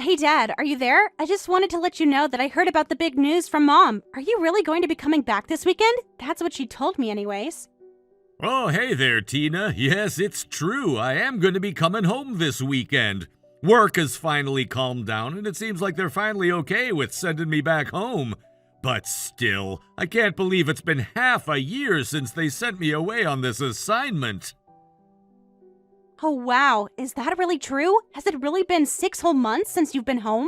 Hey, Dad, are you there? I just wanted to let you know that I heard about the big news from Mom. Are you really going to be coming back this weekend? That's what she told me anyways. Oh, hey there, Tina. Yes, it's true. I am going to be coming home this weekend. Work has finally calmed down, and it seems like they're finally okay with sending me back home. But still, I can't believe it's been half a year since they sent me away on this assignment. Oh, wow. Is that really true? Has it really been 6 whole months since you've been home?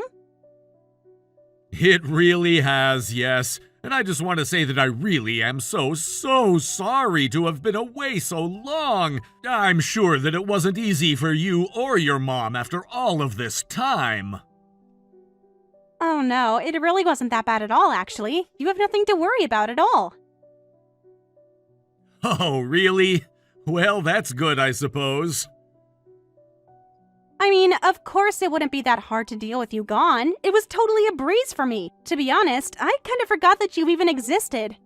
It really has, yes. And I just want to say that I really am so sorry to have been away so long. I'm sure that it wasn't easy for you or your mom after all of this time. Oh, no. It really wasn't that bad at all, actually. You have nothing to worry about at all. Oh, really? Well, that's good, I suppose. I mean, of course it wouldn't be that hard to deal with you gone. It was totally a breeze for me. To be honest, I kind of forgot that you even existed.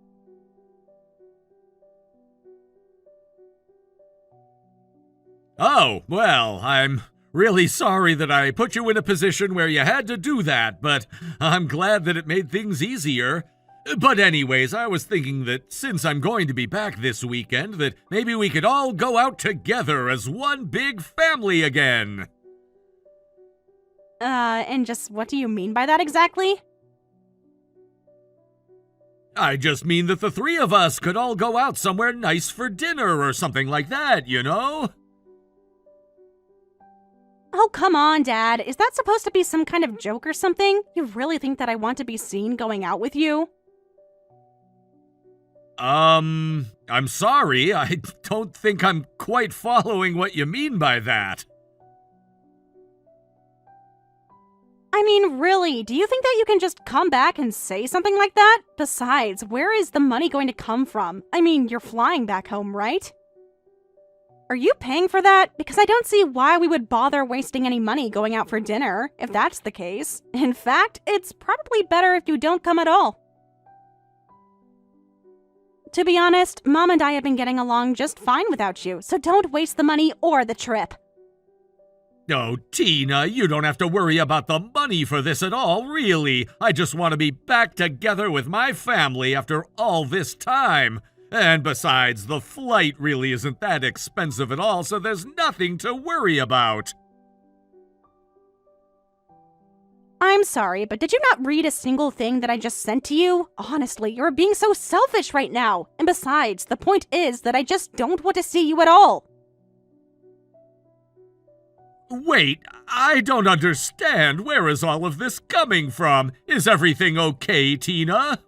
Oh, well, I'm really sorry that I put you in a position where you had to do that, but I'm glad that it made things easier. But anyways, I was thinking that since I'm going to be back this weekend, that maybe we could all go out together as one big family again. And just what do you mean by that exactly? I just mean that the three of us could all go out somewhere nice for dinner or something like that, you know? Oh, come on, Dad. Is that supposed to be some kind of joke or something? You really think that I want to be seen going out with you? I'm sorry. I don't think I'm quite following what you mean by that. I mean, really, do you think that you can just come back and say something like that? Besides, where is the money going to come from? I mean, you're flying back home, right? Are you paying for that? Because I don't see why we would bother wasting any money going out for dinner, if that's the case. In fact, it's probably better if you don't come at all. To be honest, Mom and I have been getting along just fine without you, so don't waste the money or the trip. Oh, Tina, you don't have to worry about the money for this at all, really. I just want to be back together with my family after all this time. And besides, the flight really isn't that expensive at all, so there's nothing to worry about. I'm sorry, but did you not read a single thing that I just sent to you? Honestly, you're being so selfish right now. And besides, the point is that I just don't want to see you at all. Wait, I don't understand. Where is all of this coming from? Is everything okay, Tina?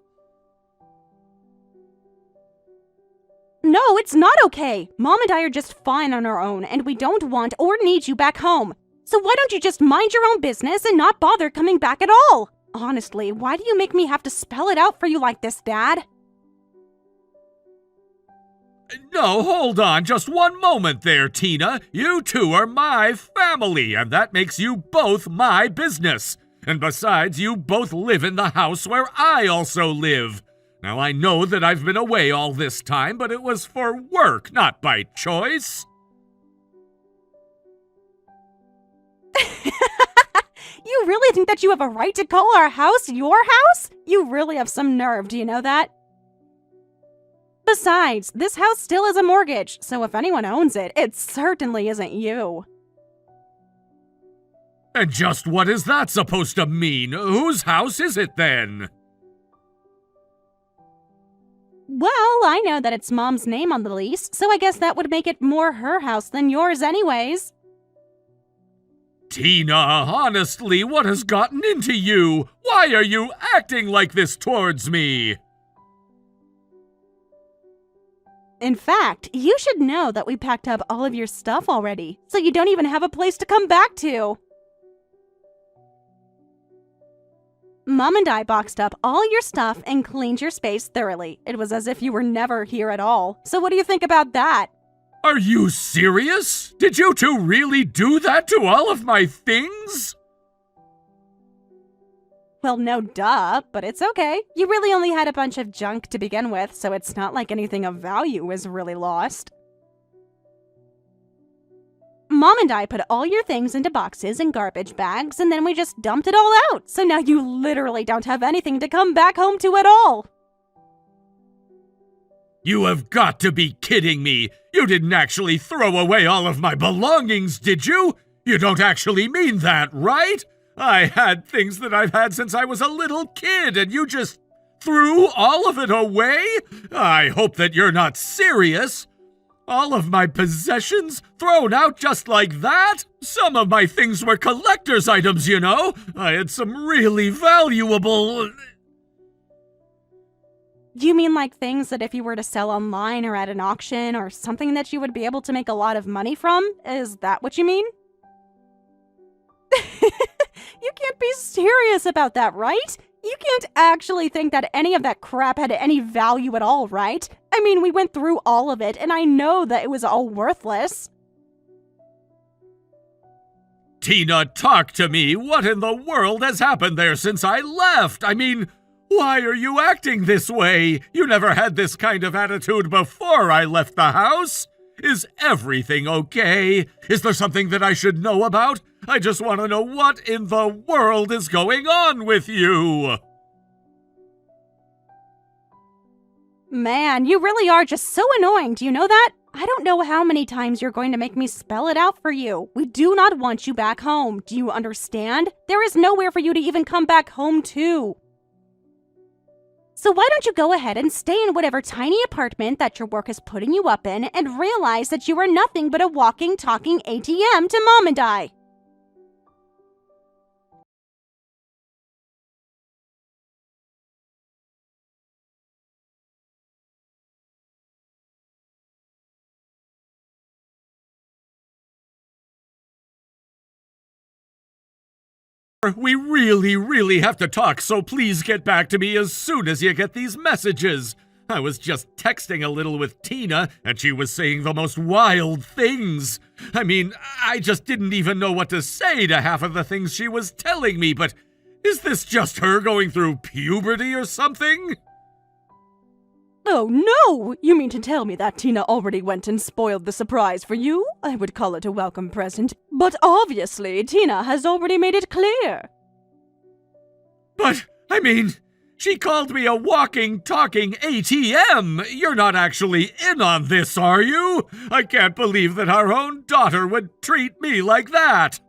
No, it's not okay. Mom and I are just fine on our own, and we don't want or need you back home. So why don't you just mind your own business and not bother coming back at all? Honestly, why do you make me have to spell it out for you like this, Dad? No, hold on just one moment there, Tina. You two are my family, and that makes you both my business. And besides, you both live in the house where I also live. Now, I know that I've been away all this time, but it was for work, not by choice. You really think that you have a right to call our house your house? You really have some nerve, do you know that? Besides, this house still has a mortgage, so if anyone owns it, it certainly isn't you. And just what is that supposed to mean? Whose house is it then? Well, I know that it's Mom's name on the lease, so I guess that would make it more her house than yours anyways. Tina, honestly, what has gotten into you? Why are you acting like this towards me? In fact, you should know that we packed up all of your stuff already, so you don't even have a place to come back to. Mom and I boxed up all your stuff and cleaned your space thoroughly. It was as if you were never here at all. So what do you think about that? Are you serious? Did you two really do that to all of my things? Well, no duh, but it's okay. You really only had a bunch of junk to begin with, so it's not like anything of value was really lost. Mom and I put all your things into boxes and garbage bags, and then we just dumped it all out. So now you literally don't have anything to come back home to at all. You have got to be kidding me! You didn't actually throw away all of my belongings, did you? You don't actually mean that, right? I had things that I've had since I was a little kid, and you just threw all of it away? I hope that you're not serious. All of my possessions thrown out just like that? Some of my things were collector's items, you know. I had some really valuable... Do you mean like things that if you were to sell online or at an auction or something that you would be able to make a lot of money from? Is that what you mean? You can't be serious about that, right? You can't actually think that any of that crap had any value at all, right? I mean, we went through all of it, and I know that it was all worthless. Tina, talk to me. What in the world has happened there since I left? I mean, why are you acting this way? You never had this kind of attitude before I left the house. Is everything okay? Is there something that I should know about? I just want to know what in the world is going on with you. Man, you really are just so annoying, do you know that? I don't know how many times you're going to make me spell it out for you. We do not want you back home. Do you understand? There is nowhere for you to even come back home to. So why don't you go ahead and stay in whatever tiny apartment that your work is putting you up in and realize that you are nothing but a walking, talking ATM to Mom and I. We really have to talk, so please get back to me as soon as you get these messages. I was just texting a little with Tina, and she was saying the most wild things. I mean, I just didn't even know what to say to half of the things she was telling me, but is this just her going through puberty or something? Oh no! You mean to tell me that Tina already went and spoiled the surprise for you? I would call it a welcome present, but obviously Tina has already made it clear. But, I mean, she called me a walking, talking ATM. You're not actually in on this, are you? I can't believe that our own daughter would treat me like that.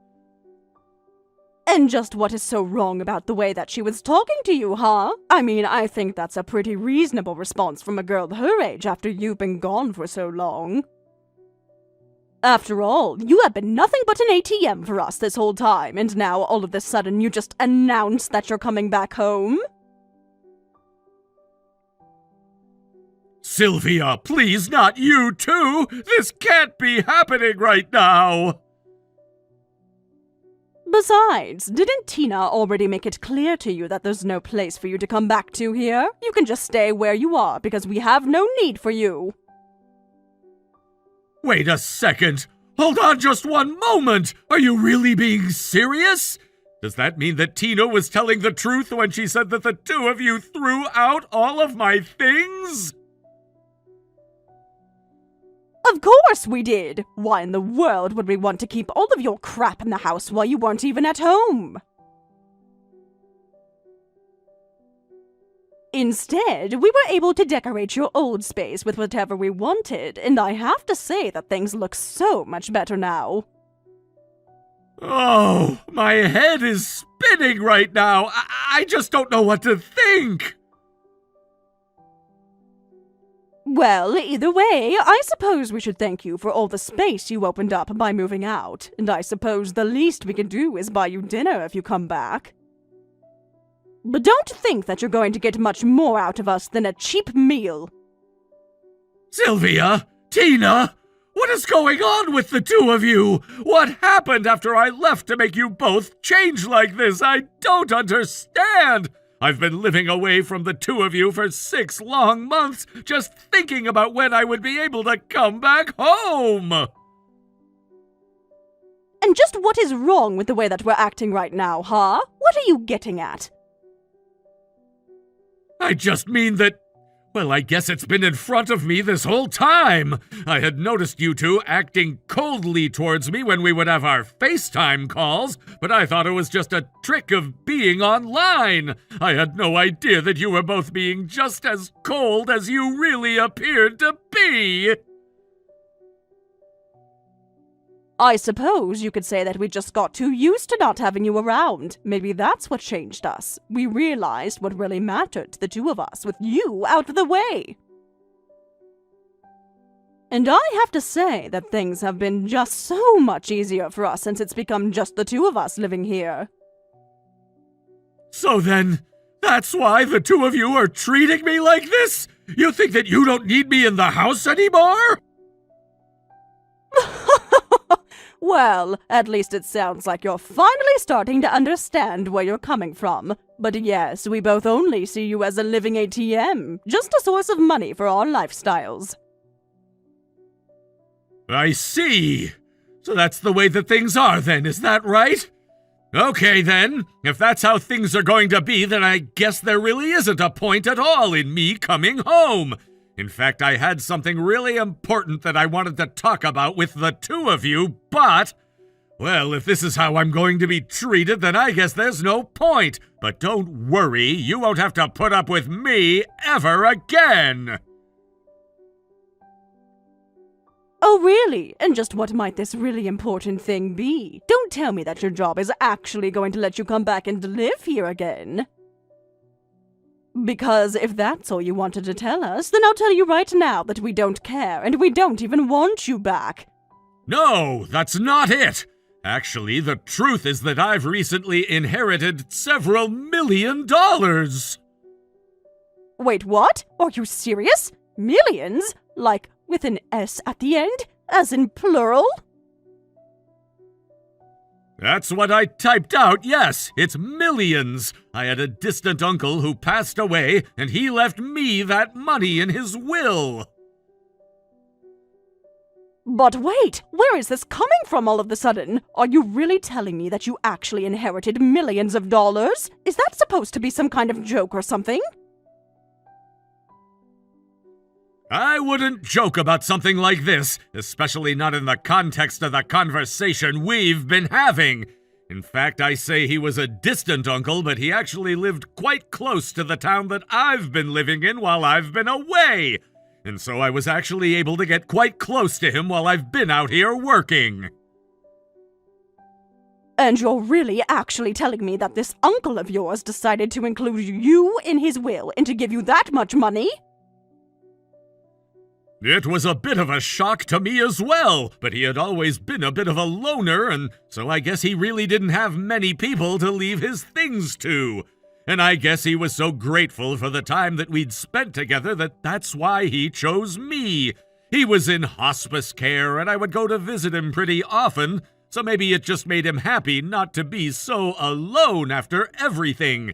And just what is so wrong about the way that she was talking to you, huh? I mean, I think that's a pretty reasonable response from a girl her age after you've been gone for so long. After all, you have been nothing but an ATM for us this whole time, and now all of a sudden you just announce that you're coming back home? Sylvia, please, not you too! This can't be happening right now! Besides, didn't Tina already make it clear to you that there's no place for you to come back to here? You can just stay where you are because we have no need for you. Wait a second! Hold on just one moment! Are you really being serious? Does that mean that Tina was telling the truth when she said that the two of you threw out all of my things? Of course we did! Why in the world would we want to keep all of your crap in the house while you weren't even at home? Instead, we were able to decorate your old space with whatever we wanted, and I have to say that things look so much better now. Oh, my head is spinning right now. I just don't know what to think. Well, either way, I suppose we should thank you for all the space you opened up by moving out, and I suppose the least we can do is buy you dinner if you come back. But don't think that you're going to get much more out of us than a cheap meal. Sylvia, Tina, what is going on with the two of you? What happened after I left to make you both change like this? I don't understand. I've been living away from the two of you for 6 long months, just thinking about when I would be able to come back home. And just what is wrong with the way that we're acting right now, huh? What are you getting at? I just mean that Well, I guess it's been in front of me this whole time. I had noticed you two acting coldly towards me when we would have our FaceTime calls, but I thought it was just a trick of being online. I had no idea that you were both being just as cold as you really appeared to be. I suppose you could say that we just got too used to not having you around. Maybe that's what changed us. We realized what really mattered to the two of us with you out of the way. And I have to say that things have been just so much easier for us since it's become just the two of us living here. So then, that's why the two of you are treating me like this? You think that you don't need me in the house anymore? Well, at least it sounds like you're finally starting to understand where you're coming from. But yes, we both only see you as a living ATM, just a source of money for our lifestyles. I see. So that's the way that things are then, is that right? Okay then, if that's how things are going to be, then I guess there really isn't a point at all in me coming home. In fact, I had something really important that I wanted to talk about with the two of you, but... well, if this is how I'm going to be treated, then I guess there's no point. But don't worry, you won't have to put up with me ever again. Oh, really? And just what might this really important thing be? Don't tell me that your job is actually going to let you come back and live here again. Because if that's all you wanted to tell us, then I'll tell you right now that we don't care, and we don't even want you back. No, that's not it. Actually, the truth is that I've recently inherited several $1 million. Wait, what? Are you serious? Millions? Like, with an S at the end? As in plural? That's what I typed out, yes, it's millions. I had a distant uncle who passed away, and he left me that money in his will. But wait, where is this coming from all of a sudden? Are you really telling me that you actually inherited millions of dollars? Is that supposed to be some kind of joke or something? I wouldn't joke about something like this, especially not in the context of the conversation we've been having. In fact, I say he was a distant uncle, but he actually lived quite close to the town that I've been living in while I've been away. And so I was actually able to get quite close to him while I've been out here working. And you're really actually telling me that this uncle of yours decided to include you in his will and to give you that much money? It was a bit of a shock to me as well, but he had always been a bit of a loner, and so I guess he really didn't have many people to leave his things to. And I guess he was so grateful for the time that we'd spent together that that's why he chose me. He was in hospice care, and I would go to visit him pretty often, so maybe it just made him happy not to be so alone after everything.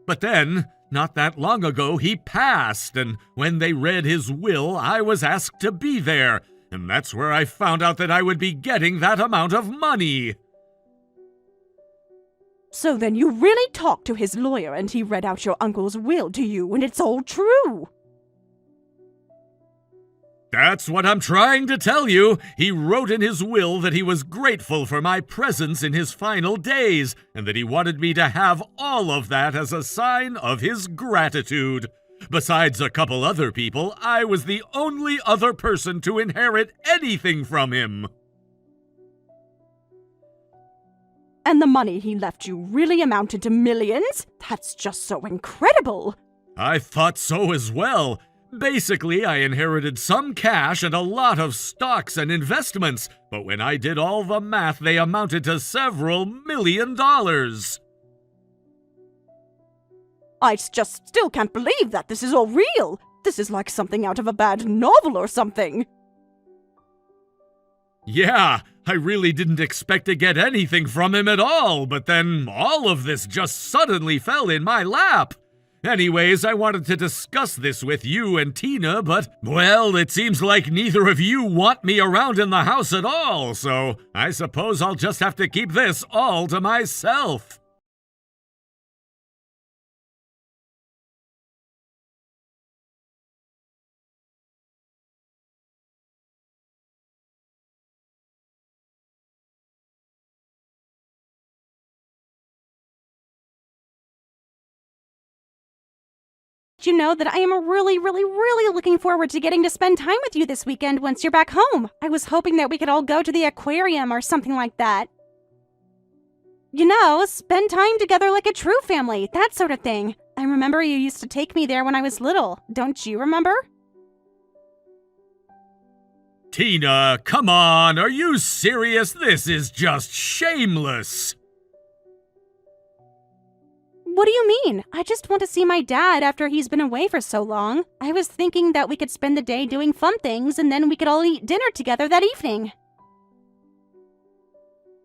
But then, not that long ago, he passed, and when they read his will, I was asked to be there, and that's where I found out that I would be getting that amount of money. So then you really talked to his lawyer and he read out your uncle's will to you and it's all true? That's what I'm trying to tell you. He wrote in his will that he was grateful for my presence in his final days, and that he wanted me to have all of that as a sign of his gratitude. Besides a couple other people, I was the only other person to inherit anything from him. And the money he left you really amounted to millions? That's just so incredible! I thought so as well. Basically, I inherited some cash and a lot of stocks and investments, but when I did all the math, they amounted to several $1 million. I just still can't believe that this is all real. This is like something out of a bad novel or something. Yeah, I really didn't expect to get anything from him at all, but then all of this just suddenly fell in my lap. Anyways, I wanted to discuss this with you and Tina, but, well, it seems like neither of you want me around in the house at all, so I suppose I'll just have to keep this all to myself. you know that I am really, really, really looking forward to getting to spend time with you this weekend once you're back home. I was hoping that we could all go to the aquarium or something like that. You know, spend time together like a true family, that sort of thing. I remember you used to take me there when I was little. Don't you remember? Tina, come on, are you serious? This is just shameless. What do you mean? I just want to see my dad after he's been away for so long. I was thinking that we could spend the day doing fun things and then we could all eat dinner together that evening.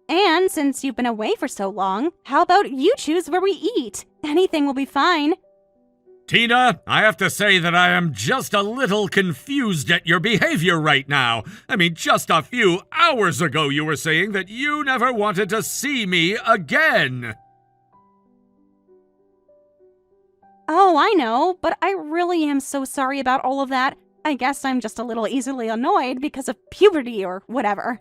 And since you've been away for so long, how about you choose where we eat? Anything will be fine. Tina, I have to say that I am just a little confused at your behavior right now. I mean, just a few hours ago you were saying that you never wanted to see me again. Oh, I know, but I really am so sorry about all of that. I guess I'm just a little easily annoyed because of puberty or whatever.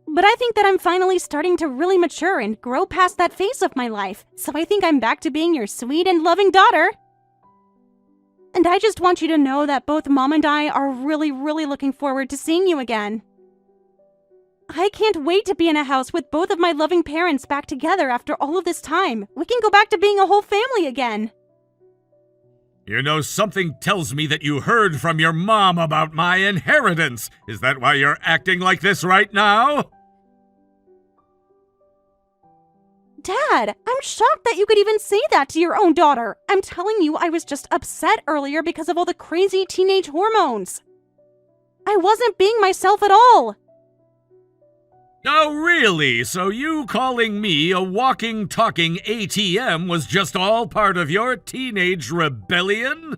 But I think that I'm finally starting to really mature and grow past that phase of my life, so I think I'm back to being your sweet and loving daughter. And I just want you to know that both Mom and I are really, really looking forward to seeing you again. I can't wait to be in a house with both of my loving parents back together after all of this time. We can go back to being a whole family again. You know, something tells me that you heard from your mom about my inheritance. Is that why you're acting like this right now? Dad, I'm shocked that you could even say that to your own daughter. I'm telling you, I was just upset earlier because of all the crazy teenage hormones. I wasn't being myself at all. Oh, really? So you calling me a walking, talking ATM was just all part of your teenage rebellion?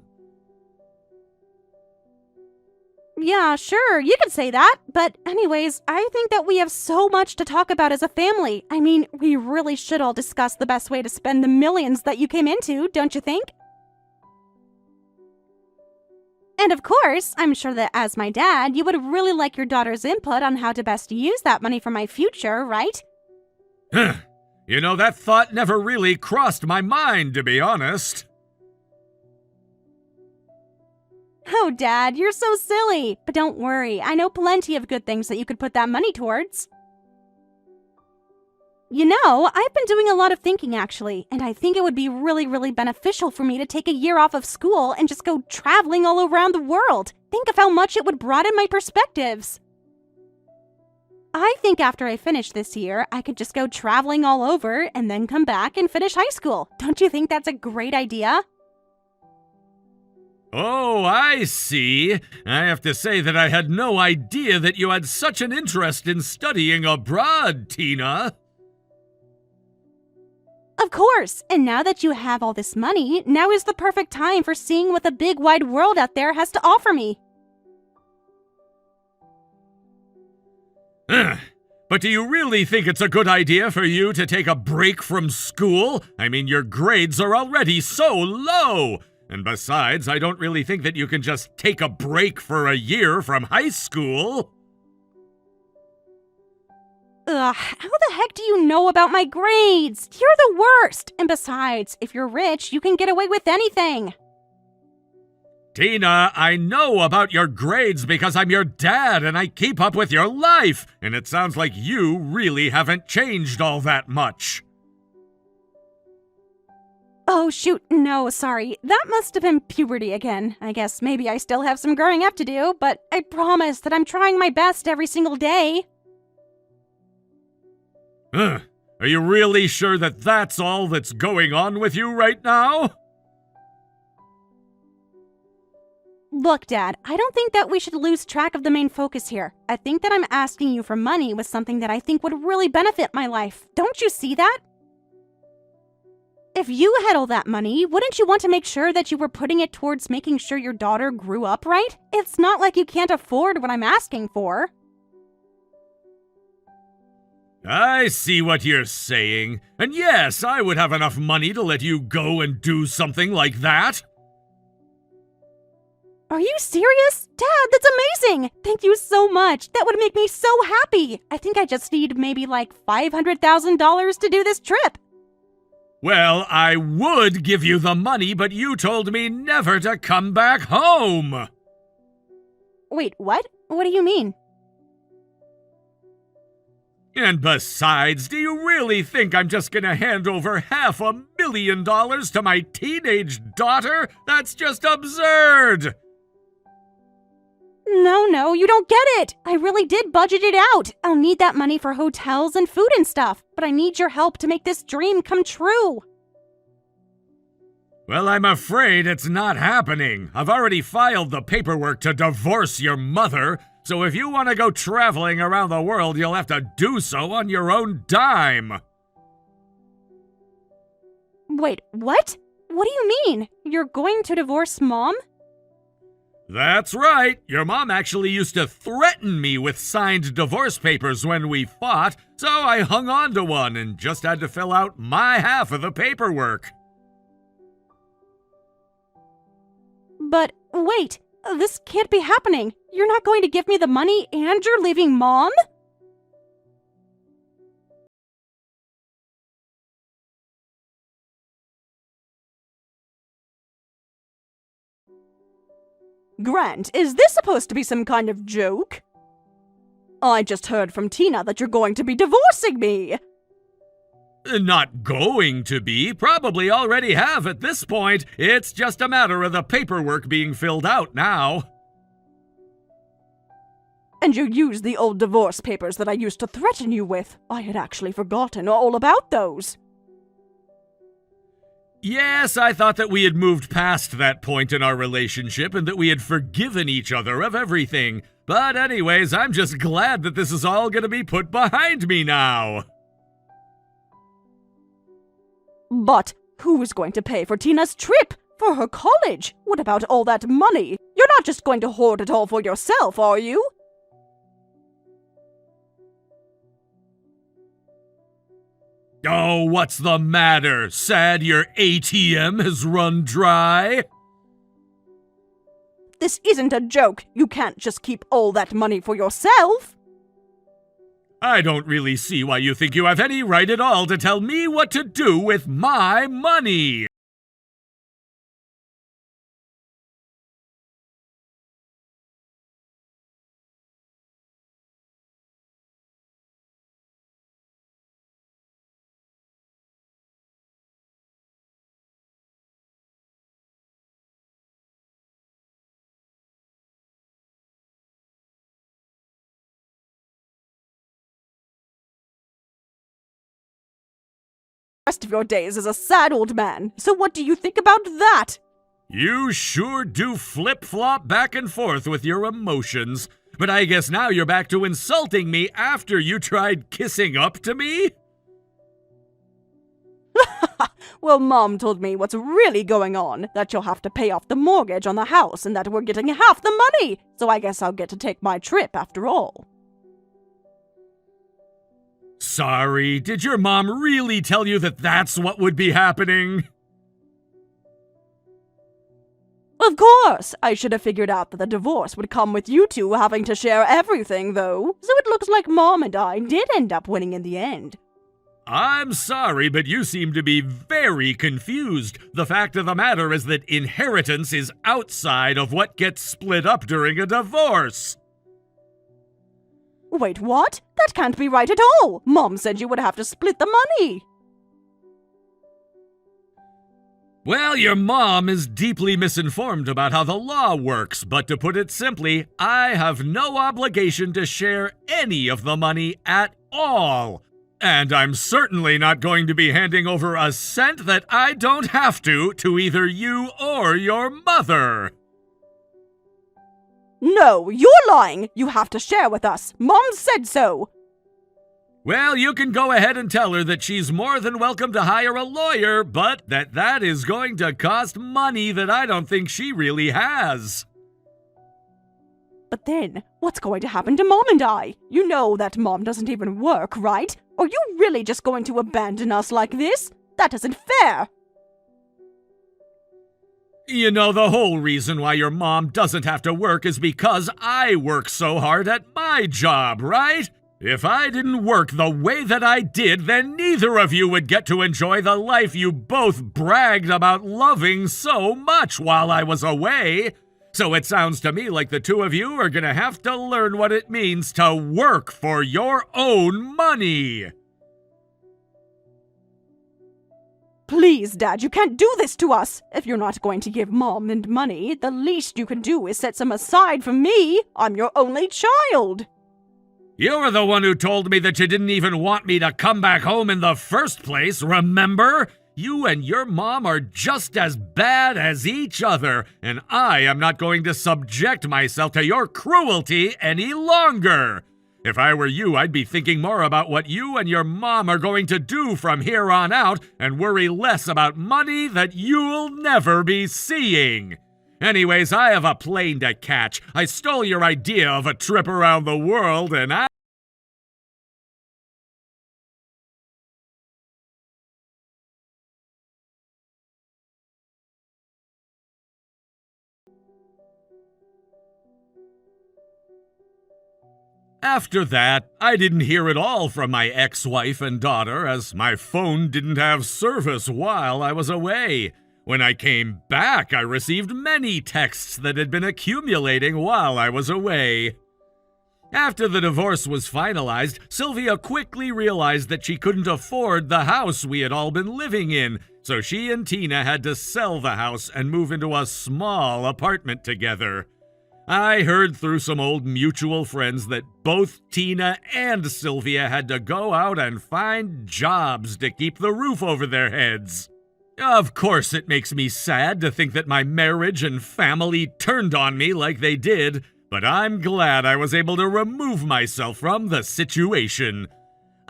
Yeah, sure, you could say that. But anyways, I think that we have so much to talk about as a family. I mean, we really should all discuss the best way to spend the millions that you came into, don't you think? And of course, I'm sure that as my dad, you would really like your daughter's input on how to best use that money for my future, right? You know, that thought never really crossed my mind, to be honest. Oh, Dad, you're so silly. But don't worry, I know plenty of good things that you could put that money towards. You know, I've been doing a lot of thinking, actually, and I think it would be really, really beneficial for me to take a year off of school and just go traveling all around the world. Think of how much it would broaden my perspectives. I think after I finish this year, I could just go traveling all over and then come back and finish high school. Don't you think that's a great idea? Oh, I see. I have to say that I had no idea that you had such an interest in studying abroad, Tina. Of course, and now that you have all this money, now is the perfect time for seeing what the big wide world out there has to offer me. But do you really think it's a good idea for you to take a break from school? I mean, your grades are already so low. And besides, I don't really think that you can just take a break for a year from high school. Ugh, how the heck do you know about my grades? You're the worst! And besides, if you're rich, you can get away with anything. Tina, I know about your grades because I'm your dad and I keep up with your life. And it sounds like you really haven't changed all that much. Oh, shoot, no, sorry. That must have been puberty again. I guess maybe I still have some growing up to do, but I promise that I'm trying my best every single day. Are you really sure that that's all that's going on with you right now? Look, Dad, I don't think that we should lose track of the main focus here. I think that I'm asking you for money with something that I think would really benefit my life. Don't you see that? If you had all that money, wouldn't you want to make sure that you were putting it towards making sure your daughter grew up right? It's not like you can't afford what I'm asking for. I see what you're saying. And yes, I would have enough money to let you go and do something like that. Are you serious? Dad, that's amazing! Thank you so much. That would make me so happy. I think I just need maybe like $500,000 to do this trip. Well, I would give you the money, but you told me never to come back home. Wait, what? What do you mean? And besides, do you really think I'm just gonna hand over $500,000 to my teenage daughter? That's just absurd! No, you don't get it! I really did budget it out! I'll need that money for hotels and food and stuff, but I need your help to make this dream come true! Well, I'm afraid it's not happening. I've already filed the paperwork to divorce your mother, so if you want to go traveling around the world, you'll have to do so on your own dime. Wait, what? What do you mean? You're going to divorce Mom? That's right. Your mom actually used to threaten me with signed divorce papers when we fought, so I hung on to one and just had to fill out my half of the paperwork. But wait, this can't be happening. You're not going to give me the money and you're leaving Mom? Grant, is this supposed to be some kind of joke? I just heard from Tina that you're going to be divorcing me. Not going to be. Probably already have at this point. It's just a matter of the paperwork being filled out now. And you used the old divorce papers that I used to threaten you with. I had actually forgotten all about those. Yes, I thought that we had moved past that point in our relationship and that we had forgiven each other of everything. But anyways, I'm just glad that this is all going to be put behind me now. But who is going to pay for Tina's trip? For her college? What about all that money? You're not just going to hoard it all for yourself, are you? Oh, what's the matter? Sad your ATM has run dry? This isn't a joke. You can't just keep all that money for yourself. I don't really see why you think you have any right at all to tell me what to do with my money. The rest of your days as a sad old man. So what do you think about that? You sure do flip-flop back and forth with your emotions. But I guess now you're back to insulting me after you tried kissing up to me? Well, Mom told me what's really going on. That you'll have to pay off the mortgage on the house and that we're getting half the money. So I guess I'll get to take my trip after all. Sorry, did your mom really tell you that that's what would be happening? Of course! I should have figured out that the divorce would come with you two having to share everything, though. So it looks like Mom and I did end up winning in the end. I'm sorry, but you seem to be very confused. The fact of the matter is that inheritance is outside of what gets split up during a divorce. Wait, what? That can't be right at all! Mom said you would have to split the money! Well, your mom is deeply misinformed about how the law works, but to put it simply, I have no obligation to share any of the money at all. And I'm certainly not going to be handing over a cent that I don't have to either you or your mother. No, you're lying! You have to share with us! Mom said so! Well, you can go ahead and tell her that she's more than welcome to hire a lawyer, but that is going to cost money that I don't think she really has. But then, what's going to happen to Mom and I? You know that Mom doesn't even work, right? Are you really just going to abandon us like this? That isn't fair! You know, the whole reason why your mom doesn't have to work is because I work so hard at my job, right? If I didn't work the way that I did, then neither of you would get to enjoy the life you both bragged about loving so much while I was away. So it sounds to me like the two of you are gonna have to learn what it means to work for your own money. Please, Dad, you can't do this to us! If you're not going to give Mom and money, the least you can do is set some aside for me! I'm your only child! You were the one who told me that you didn't even want me to come back home in the first place, remember? You and your mom are just as bad as each other, and I am not going to subject myself to your cruelty any longer. If I were you, I'd be thinking more about what you and your mom are going to do from here on out and worry less about money that you'll never be seeing. Anyways, I have a plane to catch. I stole your idea of a trip around the world, and After that, I didn't hear at all from my ex-wife and daughter, as my phone didn't have service while I was away. When I came back, I received many texts that had been accumulating while I was away. After the divorce was finalized, Sylvia quickly realized that she couldn't afford the house we had all been living in, so she and Tina had to sell the house and move into a small apartment together. I heard through some old mutual friends that both Tina and Sylvia had to go out and find jobs to keep the roof over their heads. Of course, it makes me sad to think that my marriage and family turned on me like they did, but I'm glad I was able to remove myself from the situation.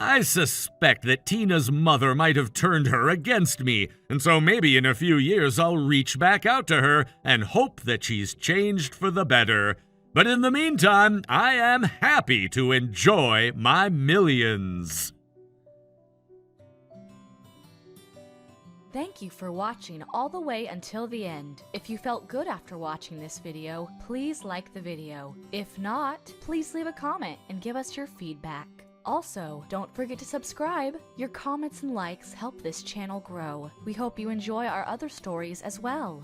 I suspect that Tina's mother might have turned her against me, and so maybe in a few years I'll reach back out to her and hope that she's changed for the better. But in the meantime, I am happy to enjoy my millions. Thank you for watching all the way until the end. If you felt good after watching this video, please like the video. If not, please leave a comment and give us your feedback. Also, don't forget to subscribe. Your comments and likes help this channel grow. We hope you enjoy our other stories as well.